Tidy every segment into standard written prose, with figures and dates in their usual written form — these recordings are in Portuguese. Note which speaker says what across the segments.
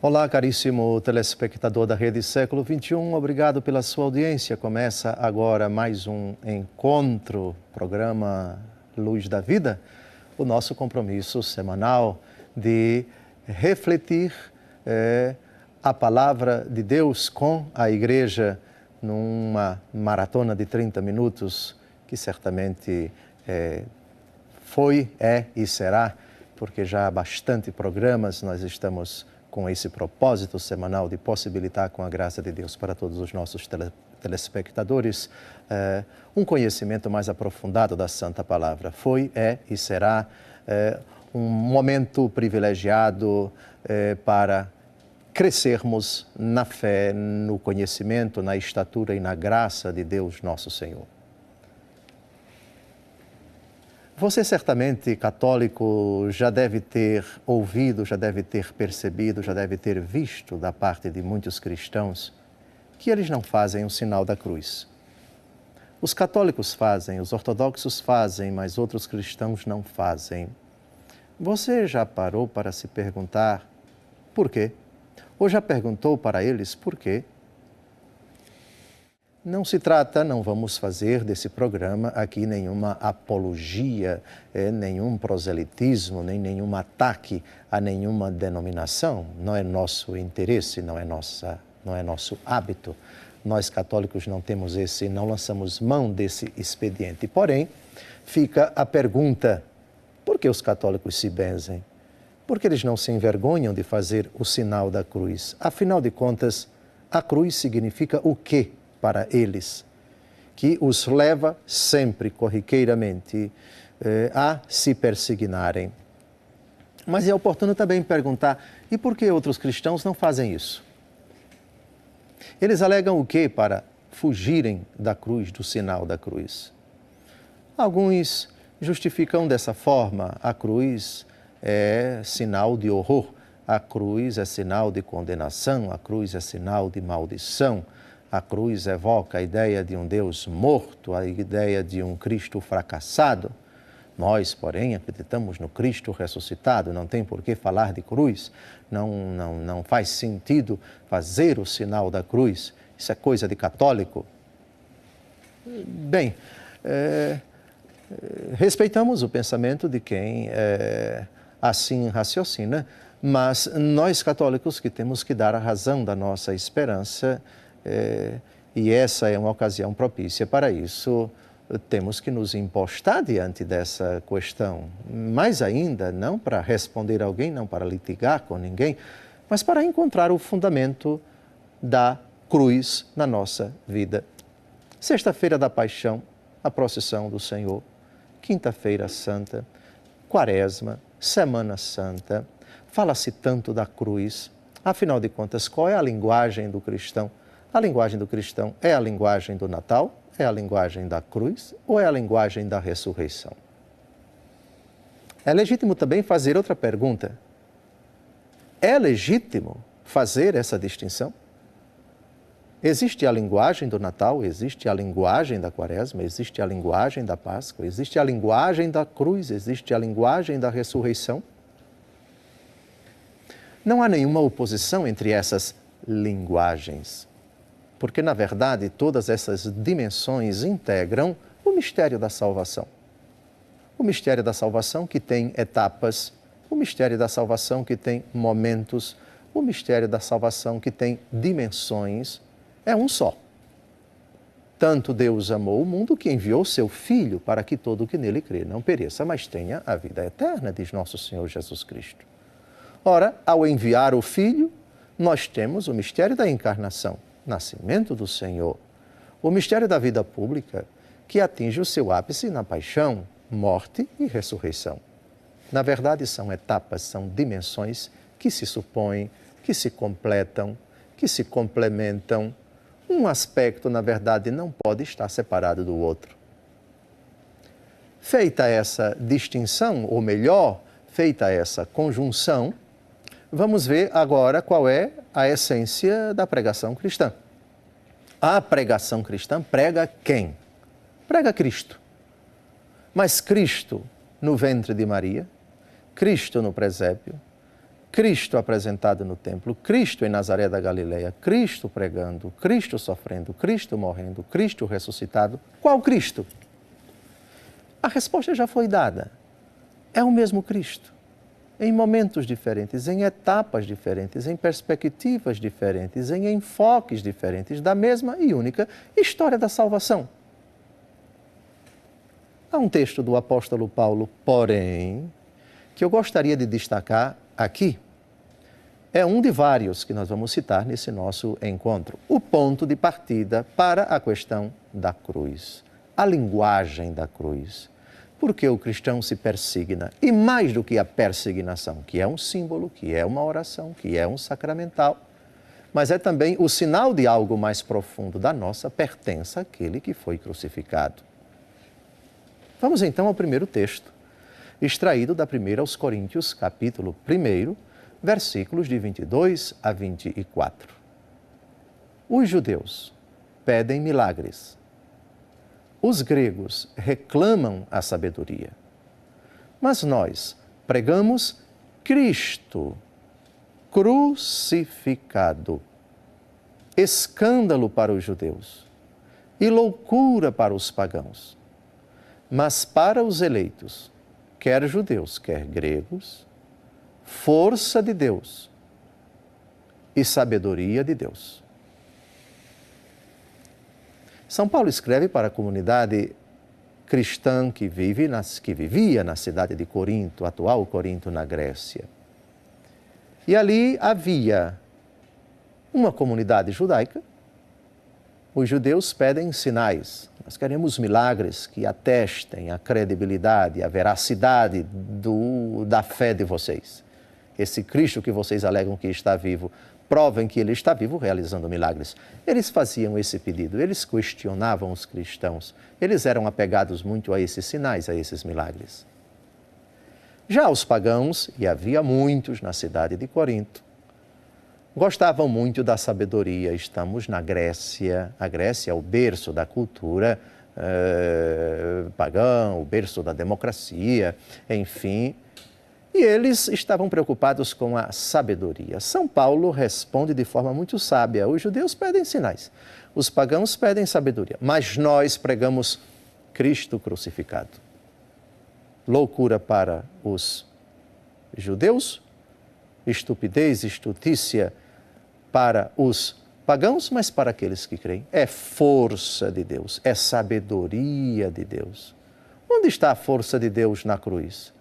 Speaker 1: Olá, caríssimo telespectador da Rede Século XXI, obrigado pela sua audiência. Começa agora mais um encontro, programa Luz da Vida, o nosso compromisso semanal de refletir a palavra de Deus com a Igreja numa maratona de 30 minutos, que certamente foi, é e será, porque já há bastante programas, nós estamos com esse propósito semanal de possibilitar, com a graça de Deus, para todos os nossos telespectadores, um conhecimento mais aprofundado da Santa Palavra. Foi, é e será um momento privilegiado para crescermos na fé, no conhecimento, na estatura e na graça de Deus nosso Senhor. Você certamente, católico, já deve ter ouvido, já deve ter percebido, já deve ter visto da parte de muitos cristãos que eles não fazem o sinal da cruz. Os católicos fazem, os ortodoxos fazem, mas outros cristãos não fazem. Você já parou para se perguntar por quê? Ou já perguntou para eles por quê? Não se trata, não vamos fazer desse programa aqui nenhuma apologia, nenhum proselitismo, nem nenhum ataque a nenhuma denominação. Não é nosso interesse, não é nosso hábito. Nós católicos não temos não lançamos mão desse expediente. Porém, fica a pergunta, por que os católicos se benzem? Por que eles não se envergonham de fazer o sinal da cruz? Afinal de contas, a cruz significa o quê para eles? Que os leva sempre, corriqueiramente, a se persignarem. Mas é oportuno também perguntar, e por que outros cristãos não fazem isso? Eles alegam o quê para fugirem da cruz, do sinal da cruz? Alguns justificam dessa forma: a cruz é sinal de horror, a cruz é sinal de condenação, a cruz é sinal de maldição, a cruz evoca a ideia de um Deus morto, a ideia de um Cristo fracassado. Nós, porém, acreditamos no Cristo ressuscitado, não tem por que falar de cruz, não faz sentido fazer o sinal da cruz, isso é coisa de católico. Bem, respeitamos o pensamento de quem assim raciocina, mas nós católicos que temos que dar a razão da nossa esperança, e essa é uma ocasião propícia para isso, temos que nos impostar diante dessa questão. Mais ainda, não para responder a alguém, não para litigar com ninguém, mas para encontrar o fundamento da cruz na nossa vida. Sexta-feira da Paixão, a procissão do Senhor. Quinta-feira Santa, Quaresma, Semana Santa. Fala-se tanto da cruz. Afinal de contas, qual é a linguagem do cristão? A linguagem do cristão é a linguagem do Natal? É a linguagem da cruz? Ou é a linguagem da ressurreição? É legítimo também fazer outra pergunta. É legítimo fazer essa distinção? Existe a linguagem do Natal, existe a linguagem da Quaresma, existe a linguagem da Páscoa, existe a linguagem da cruz, existe a linguagem da ressurreição? Não há nenhuma oposição entre essas linguagens, porque, na verdade, todas essas dimensões integram o mistério da salvação. O mistério da salvação que tem etapas, o mistério da salvação que tem momentos, o mistério da salvação que tem dimensões, é um só. Tanto Deus amou o mundo que enviou seu Filho para que todo o que nele crê não pereça, mas tenha a vida eterna, diz nosso Senhor Jesus Cristo. Ora, ao enviar o Filho, nós temos o mistério da encarnação, nascimento do Senhor, o mistério da vida pública, que atinge o seu ápice na paixão, morte e ressurreição. Na verdade, são etapas, são dimensões que se supõem, que se completam, que se complementam. Um aspecto, na verdade, não pode estar separado do outro. Feita essa distinção, ou melhor, feita essa conjunção, vamos ver agora qual é a essência da pregação cristã. A pregação cristã prega quem? Prega Cristo. Mas Cristo no ventre de Maria, Cristo no presépio, Cristo apresentado no templo, Cristo em Nazaré da Galileia, Cristo pregando, Cristo sofrendo, Cristo morrendo, Cristo ressuscitado. Qual Cristo? A resposta já foi dada. É o mesmo Cristo, em momentos diferentes, em etapas diferentes, em perspectivas diferentes, em enfoques diferentes da mesma e única história da salvação. Há um texto do apóstolo Paulo, porém, que eu gostaria de destacar aqui. É um de vários que nós vamos citar nesse nosso encontro. O ponto de partida para a questão da cruz, a linguagem da cruz. Porque o cristão se persigna, e mais do que a persignação, que é um símbolo, que é uma oração, que é um sacramental, mas é também o sinal de algo mais profundo da nossa pertença àquele que foi crucificado. Vamos então ao primeiro texto, extraído da 1 aos Coríntios, capítulo 1, versículos de 22 a 24. Os judeus pedem milagres. Os gregos reclamam a sabedoria. Mas nós pregamos Cristo crucificado, escândalo para os judeus e loucura para os pagãos. Mas para os eleitos, quer judeus, quer gregos, força de Deus e sabedoria de Deus. São Paulo escreve para a comunidade cristã que vivia na cidade de Corinto, atual Corinto, na Grécia. E ali havia uma comunidade judaica. Os judeus pedem sinais. Nós queremos milagres que atestem a credibilidade, a veracidade da fé de vocês. Esse Cristo que vocês alegam que está vivo, provem que ele está vivo realizando milagres. Eles faziam esse pedido, eles questionavam os cristãos, eles eram apegados muito a esses sinais, a esses milagres. Já os pagãos, e havia muitos na cidade de Corinto, gostavam muito da sabedoria. Estamos na Grécia, a Grécia é o berço da cultura pagã, o berço da democracia, enfim. E eles estavam preocupados com a sabedoria. São Paulo responde de forma muito sábia. Os judeus pedem sinais, os pagãos pedem sabedoria, mas nós pregamos Cristo crucificado. Loucura para os judeus, estupidez, estutícia para os pagãos, mas para aqueles que creem. É força de Deus, é sabedoria de Deus. Onde está a força de Deus na cruz?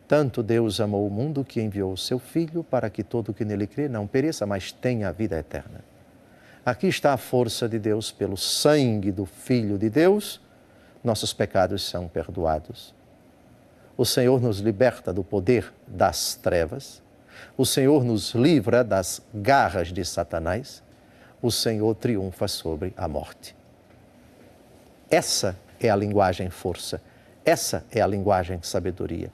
Speaker 1: Tanto Deus amou o mundo que enviou o seu Filho para que todo o que nele crê não pereça, mas tenha a vida eterna. Aqui está a força de Deus. Pelo sangue do Filho de Deus, nossos pecados são perdoados. O Senhor nos liberta do poder das trevas. O Senhor nos livra das garras de Satanás. O Senhor triunfa sobre a morte. Essa é a linguagem força. Essa é a linguagem sabedoria.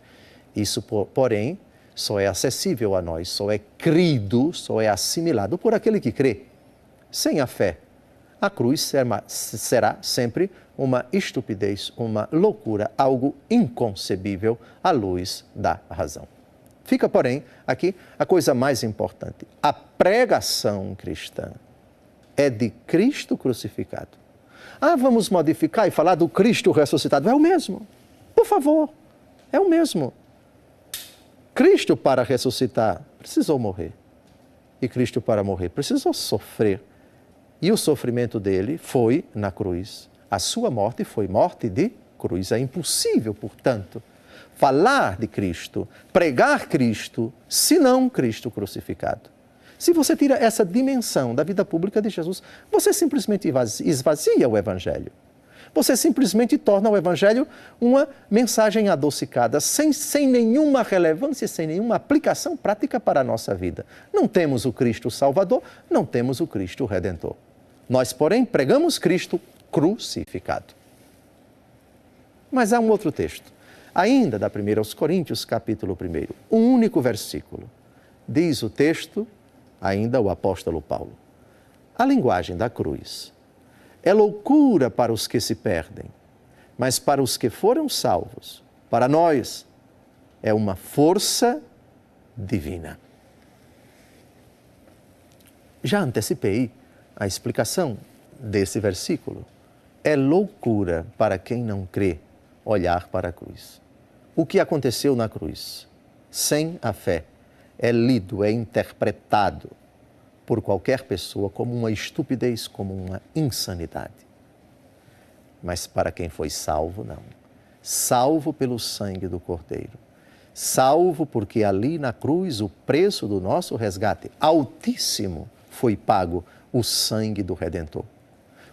Speaker 1: Isso, porém, só é acessível a nós, só é crido, só é assimilado por aquele que crê. Sem a fé, a cruz será sempre uma estupidez, uma loucura, algo inconcebível à luz da razão. Fica, porém, aqui a coisa mais importante. A pregação cristã é de Cristo crucificado. Vamos modificar e falar do Cristo ressuscitado. É o mesmo. Por favor, é o mesmo. Cristo, para ressuscitar, precisou morrer. E Cristo, para morrer, precisou sofrer. E o sofrimento dele foi na cruz. A sua morte foi morte de cruz. É impossível, portanto, falar de Cristo, pregar Cristo, senão Cristo crucificado. Se você tira essa dimensão da vida pública de Jesus, você simplesmente esvazia o Evangelho. Você simplesmente torna o Evangelho uma mensagem adocicada, sem nenhuma relevância, sem nenhuma aplicação prática para a nossa vida. Não temos o Cristo Salvador, não temos o Cristo Redentor. Nós, porém, pregamos Cristo crucificado. Mas há um outro texto, ainda da 1 aos Coríntios, capítulo 1, um único versículo. Diz o texto, ainda o apóstolo Paulo: a linguagem da cruz é loucura para os que se perdem, mas para os que foram salvos, para nós, é uma força divina. Já antecipei a explicação desse versículo. É loucura para quem não crê olhar para a cruz. O que aconteceu na cruz, sem a fé, é lido, é interpretado por qualquer pessoa como uma estupidez, como uma insanidade. Mas para quem foi salvo, não. Salvo pelo sangue do Cordeiro. Salvo porque ali na cruz o preço do nosso resgate altíssimo foi pago, o sangue do Redentor.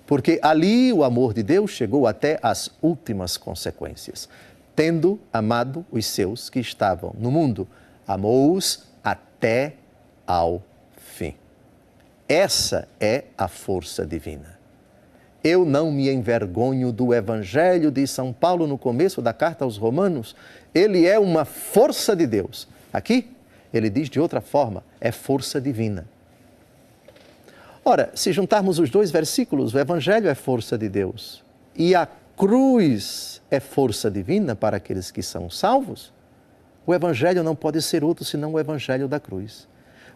Speaker 1: Porque ali o amor de Deus chegou até as últimas consequências. Tendo amado os seus que estavam no mundo, amou-os até ao fim. Essa é a força divina. Eu não me envergonho do Evangelho de São Paulo no começo da carta aos Romanos. Ele é uma força de Deus. Aqui, ele diz de outra forma, é força divina. Ora, se juntarmos os dois versículos, o Evangelho é força de Deus e a cruz é força divina para aqueles que são salvos, o Evangelho não pode ser outro senão o Evangelho da cruz,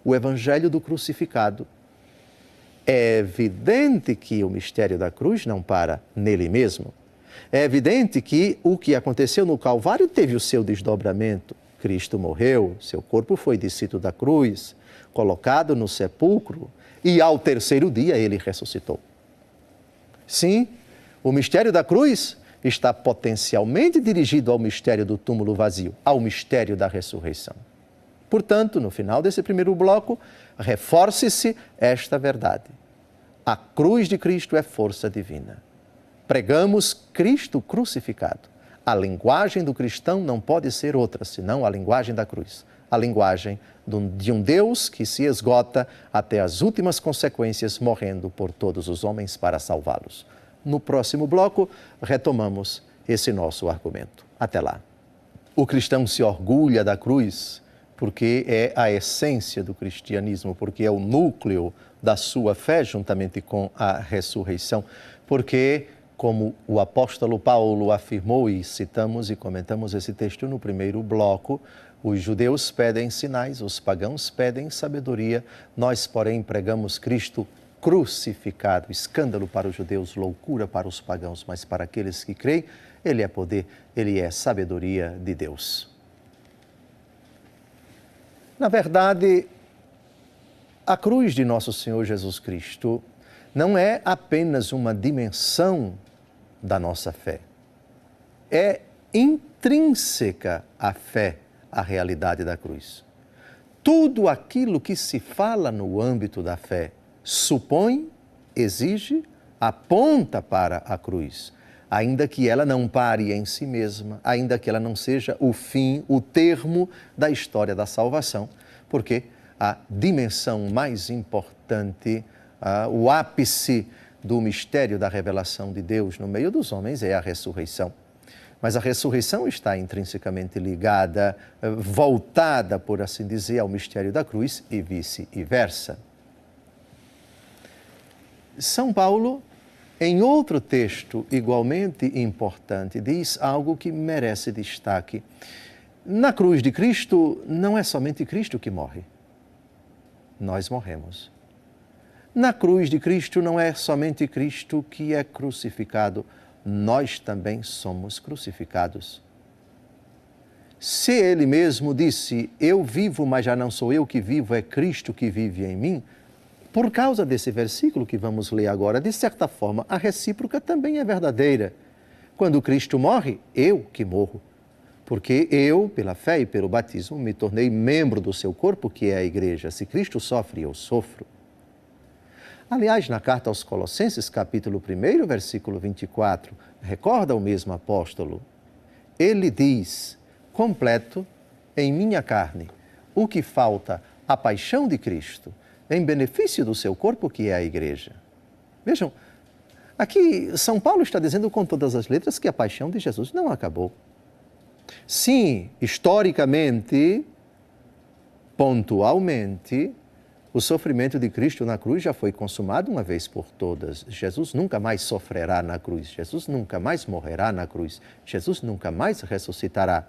Speaker 1: o Evangelho do crucificado. É evidente que o mistério da cruz não para nele mesmo. É evidente que o que aconteceu no Calvário teve o seu desdobramento. Cristo morreu, seu corpo foi descido da cruz, colocado no sepulcro e ao terceiro dia ele ressuscitou. Sim, o mistério da cruz está potencialmente dirigido ao mistério do túmulo vazio, ao mistério da ressurreição. Portanto, no final desse primeiro bloco, reforce-se esta verdade. A cruz de Cristo é força divina. Pregamos Cristo crucificado. A linguagem do cristão não pode ser outra, senão a linguagem da cruz. A linguagem de um Deus que se esgota até as últimas consequências, morrendo por todos os homens para salvá-los. No próximo bloco, retomamos esse nosso argumento. Até lá. O cristão se orgulha da cruz porque é a essência do cristianismo, porque é o núcleo da sua fé, juntamente com a ressurreição, porque, como o apóstolo Paulo afirmou, e citamos e comentamos esse texto no primeiro bloco, os judeus pedem sinais, os pagãos pedem sabedoria, nós, porém, pregamos Cristo crucificado, escândalo para os judeus, loucura para os pagãos, mas para aqueles que creem, ele é poder, ele é sabedoria de Deus. Na verdade, a cruz de nosso Senhor Jesus Cristo não é apenas uma dimensão da nossa fé. É intrínseca a fé, a realidade da cruz. Tudo aquilo que se fala no âmbito da fé supõe, exige, aponta para a cruz. Ainda que ela não pare em si mesma, ainda que ela não seja o fim, o termo da história da salvação, porque a dimensão mais importante, o ápice do mistério da revelação de Deus no meio dos homens é a ressurreição. Mas a ressurreição está intrinsecamente ligada, voltada, por assim dizer, ao mistério da cruz e vice-versa. São Paulo, em outro texto igualmente importante, diz algo que merece destaque. Na cruz de Cristo, não é somente Cristo que morre. Nós morremos. Na cruz de Cristo, não é somente Cristo que é crucificado. Nós também somos crucificados. Se ele mesmo disse, eu vivo, mas já não sou eu que vivo, é Cristo que vive em mim, por causa desse versículo que vamos ler agora, de certa forma, a recíproca também é verdadeira. Quando Cristo morre, eu que morro. Porque eu, pela fé e pelo batismo, me tornei membro do seu corpo, que é a igreja. Se Cristo sofre, eu sofro. Aliás, na carta aos Colossenses, capítulo 1, versículo 24, recorda o mesmo apóstolo? Ele diz, completo em minha carne, o que falta a paixão de Cristo, em benefício do seu corpo, que é a igreja. Vejam, aqui São Paulo está dizendo com todas as letras que a paixão de Jesus não acabou. Sim, historicamente, pontualmente, o sofrimento de Cristo na cruz já foi consumado uma vez por todas. Jesus nunca mais sofrerá na cruz, Jesus nunca mais morrerá na cruz, Jesus nunca mais ressuscitará.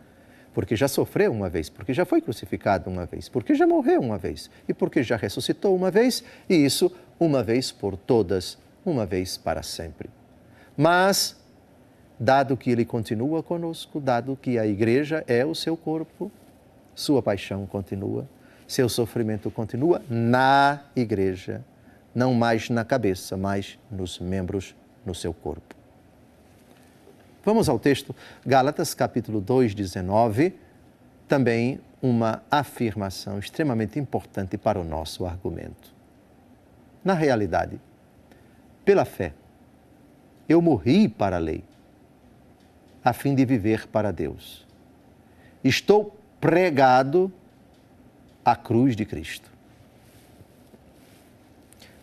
Speaker 1: porque já sofreu uma vez, porque já foi crucificado uma vez, porque já morreu uma vez e porque já ressuscitou uma vez, e isso uma vez por todas, uma vez para sempre. Mas, dado que ele continua conosco, dado que a igreja é o seu corpo, sua paixão continua, seu sofrimento continua na igreja, não mais na cabeça, mas nos membros, no seu corpo. Vamos ao texto, Gálatas capítulo 2, 19, também uma afirmação extremamente importante para o nosso argumento. Na realidade, pela fé, eu morri para a lei, a fim de viver para Deus. Estou pregado à cruz de Cristo.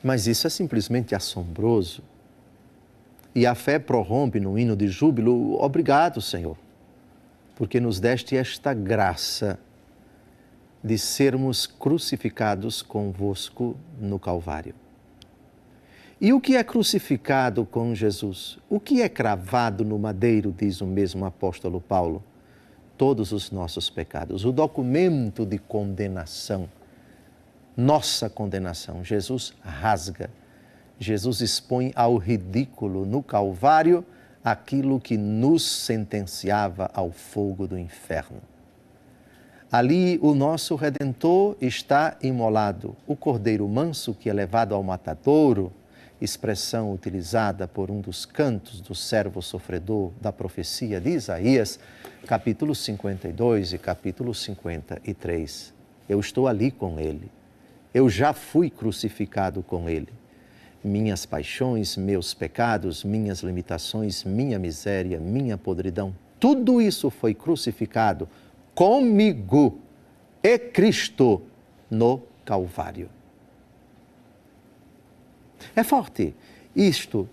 Speaker 1: Mas isso é simplesmente assombroso. E a fé prorrompe no hino de júbilo: obrigado, Senhor, porque nos deste esta graça de sermos crucificados convosco no Calvário. E o que é crucificado com Jesus? O que é cravado no madeiro, diz o mesmo apóstolo Paulo? Todos os nossos pecados, o documento de condenação, nossa condenação, Jesus rasga. Jesus expõe ao ridículo no Calvário aquilo que nos sentenciava ao fogo do inferno. Ali o nosso Redentor está imolado, o cordeiro manso que é levado ao matadouro, expressão utilizada por um dos cantos do servo sofredor da profecia de Isaías, capítulo 52 e capítulo 53. Eu estou ali com ele, eu já fui crucificado com ele. Minhas paixões, meus pecados, minhas limitações, minha miséria, minha podridão, tudo isso foi crucificado comigo e Cristo no Calvário. É forte isto,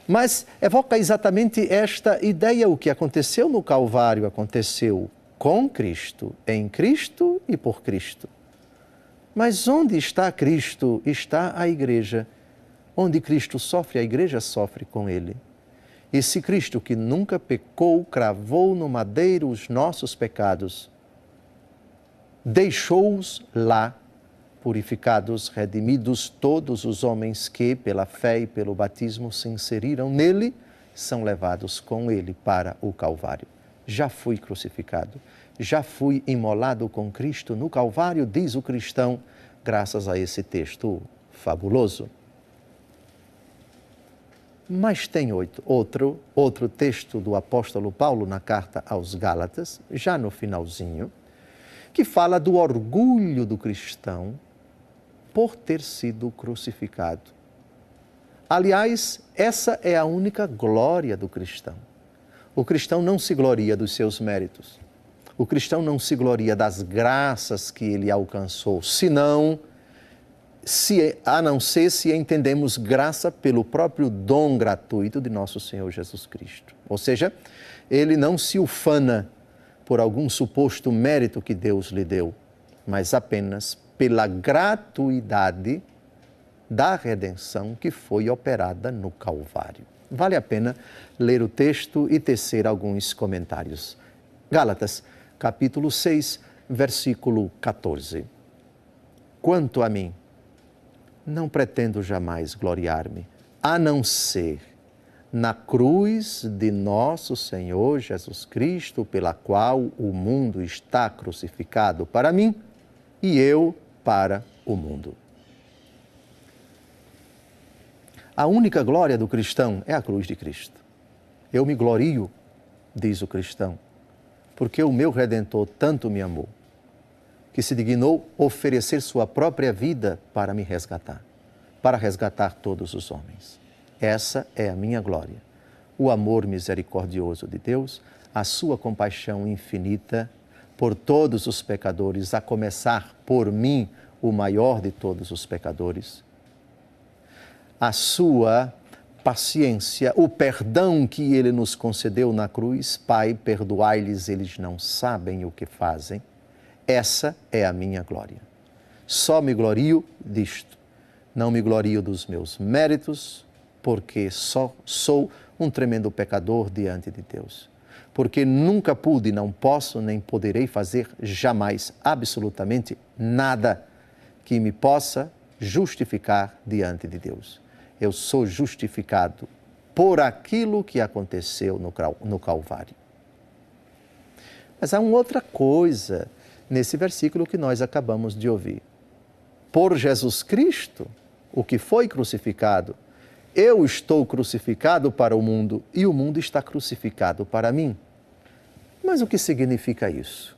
Speaker 1: mas evoca exatamente esta ideia. O que aconteceu no Calvário aconteceu com Cristo, em Cristo e por Cristo. Mas onde está Cristo, está a igreja. Onde Cristo sofre, a igreja sofre com ele. Esse Cristo que nunca pecou, cravou no madeiro os nossos pecados, deixou-os lá, purificados, redimidos, todos os homens que, pela fé e pelo batismo, se inseriram nele, são levados com ele para o Calvário. Já fui crucificado, já fui imolado com Cristo no Calvário, diz o cristão, graças a esse texto fabuloso. Mas tem outro texto do apóstolo Paulo na carta aos Gálatas, já no finalzinho, que fala do orgulho do cristão por ter sido crucificado. Aliás, essa é a única glória do cristão. O cristão não se gloria dos seus méritos. O cristão não se gloria das graças que ele alcançou, a não ser se entendemos graça pelo próprio dom gratuito de nosso Senhor Jesus Cristo. Ou seja, ele não se ufana por algum suposto mérito que Deus lhe deu, mas apenas pela gratuidade da redenção que foi operada no Calvário. Vale a pena ler o texto e tecer alguns comentários. Gálatas, capítulo 6, versículo 14. Quanto a mim, não pretendo jamais gloriar-me, a não ser na cruz de nosso Senhor Jesus Cristo, pela qual o mundo está crucificado para mim e eu para o mundo. A única glória do cristão é a cruz de Cristo. Eu me glorio, diz o cristão, porque o meu Redentor tanto me amou, que se dignou oferecer sua própria vida para me resgatar, para resgatar todos os homens. Essa é a minha glória. O amor misericordioso de Deus, a sua compaixão infinita por todos os pecadores, a começar por mim, o maior de todos os pecadores. A sua paciência, o perdão que ele nos concedeu na cruz, Pai, perdoai-lhes, eles não sabem o que fazem. Essa é a minha glória. Só me glorio disto. Não me glorio dos meus méritos, porque só sou um tremendo pecador diante de Deus. porque nunca pude, não posso, nem poderei fazer jamais absolutamente nada que me possa justificar diante de Deus. Eu sou justificado por aquilo que aconteceu no Calvário. Mas há uma outra coisa nesse versículo que nós acabamos de ouvir. Por Jesus Cristo, o que foi crucificado, eu estou crucificado para o mundo e o mundo está crucificado para mim. Mas o que significa isso?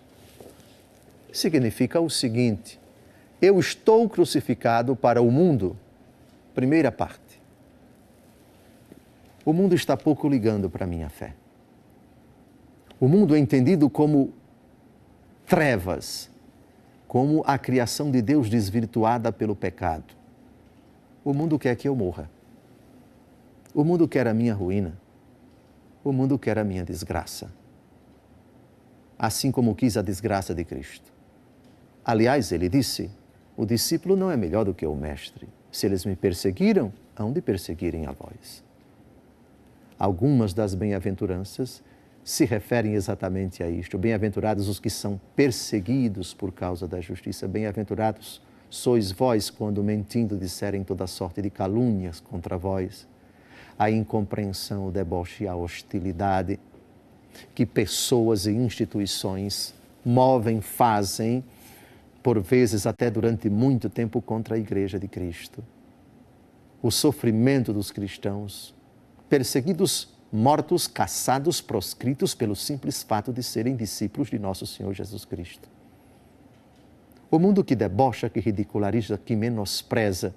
Speaker 1: Significa o seguinte: eu estou crucificado para o mundo. Primeira parte. O mundo está pouco ligando para a minha fé. O mundo é entendido como trevas, como a criação de Deus desvirtuada pelo pecado. O mundo quer que eu morra. O mundo quer a minha ruína. O mundo quer a minha desgraça. Assim como quis a desgraça de Cristo. Aliás, ele disse, o discípulo não é melhor do que o mestre. Se eles me perseguiram, hão de perseguirem a vós. Algumas das bem-aventuranças se referem exatamente a isto. Bem-aventurados os que são perseguidos por causa da justiça. Bem-aventurados sois vós quando mentindo disserem toda sorte de calúnias contra vós. A incompreensão, o deboche e a hostilidade que pessoas e instituições movem, fazem, por vezes até durante muito tempo, contra a Igreja de Cristo. O sofrimento dos cristãos, perseguidos, mortos, caçados, proscritos pelo simples fato de serem discípulos de nosso Senhor Jesus Cristo. O mundo que debocha, que ridiculariza, que menospreza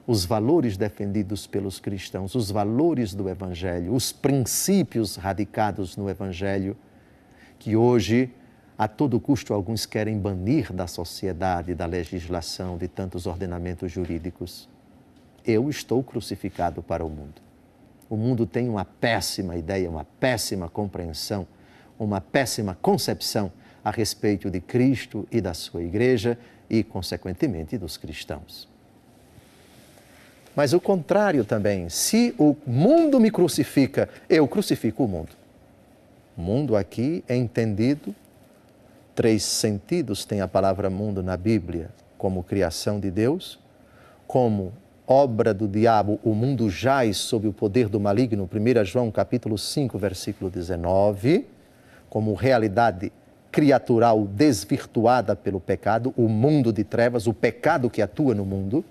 Speaker 1: os valores defendidos pelos cristãos, os valores do Evangelho, os princípios radicados no Evangelho, que hoje, a todo custo, alguns querem banir da sociedade, da legislação, de tantos ordenamentos jurídicos. Eu estou crucificado para o mundo. O mundo tem uma péssima ideia, uma péssima compreensão, uma péssima concepção a respeito de Cristo e da sua Igreja e, consequentemente, dos cristãos. Mas o contrário também, se o mundo me crucifica, eu crucifico o mundo. O mundo aqui é entendido, 3 sentidos tem a palavra mundo na Bíblia, como criação de Deus, como obra do diabo, o mundo jaz sob o poder do maligno, 1 João capítulo 5, versículo 19, como realidade criatural desvirtuada pelo pecado, o mundo de trevas, o pecado que atua no mundo,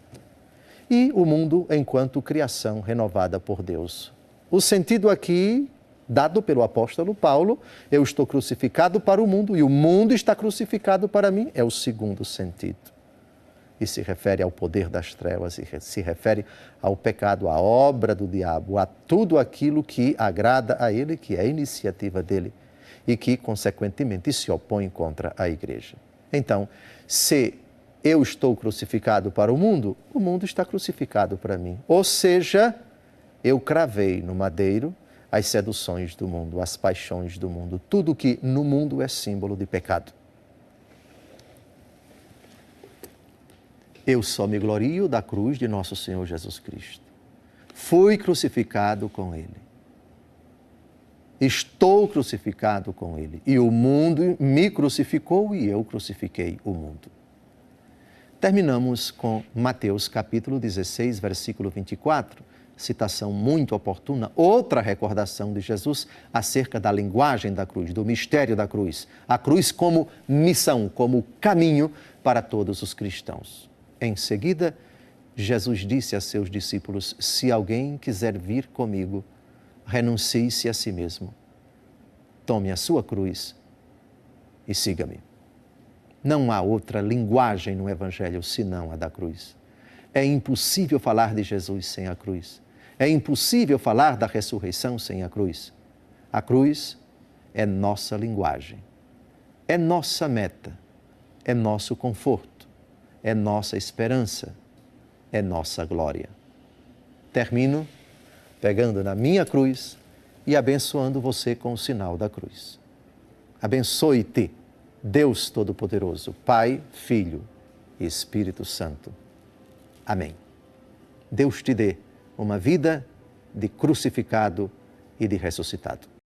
Speaker 1: e o mundo enquanto criação renovada por Deus. O sentido aqui, dado pelo apóstolo Paulo, eu estou crucificado para o mundo e o mundo está crucificado para mim, é o segundo sentido. E se refere ao poder das trevas, e se refere ao pecado, à obra do diabo, a tudo aquilo que agrada a ele, que é a iniciativa dele e que, consequentemente, se opõe contra a Igreja. Então, se eu estou crucificado para o mundo está crucificado para mim. Ou seja, eu cravei no madeiro as seduções do mundo, as paixões do mundo, tudo que no mundo é símbolo de pecado. Eu só me glorio da cruz de nosso Senhor Jesus Cristo. Fui crucificado com Ele. Estou crucificado com Ele. E o mundo me crucificou e eu crucifiquei o mundo. Terminamos com Mateus capítulo 16, versículo 24, citação muito oportuna, outra recordação de Jesus acerca da linguagem da cruz, do mistério da cruz. A cruz como missão, como caminho para todos os cristãos. Em seguida, Jesus disse a seus discípulos, se alguém quiser vir comigo, renuncie-se a si mesmo, tome a sua cruz e siga-me. Não há outra linguagem no Evangelho senão a da cruz. É impossível falar de Jesus sem a cruz. É impossível falar da ressurreição sem a cruz. A cruz é nossa linguagem, é nossa meta, é nosso conforto, é nossa esperança, é nossa glória. Termino pegando na minha cruz e abençoando você com o sinal da cruz. Abençoe-te, Deus Todo-Poderoso, Pai, Filho e Espírito Santo. Amém. Deus te dê uma vida de crucificado e de ressuscitado.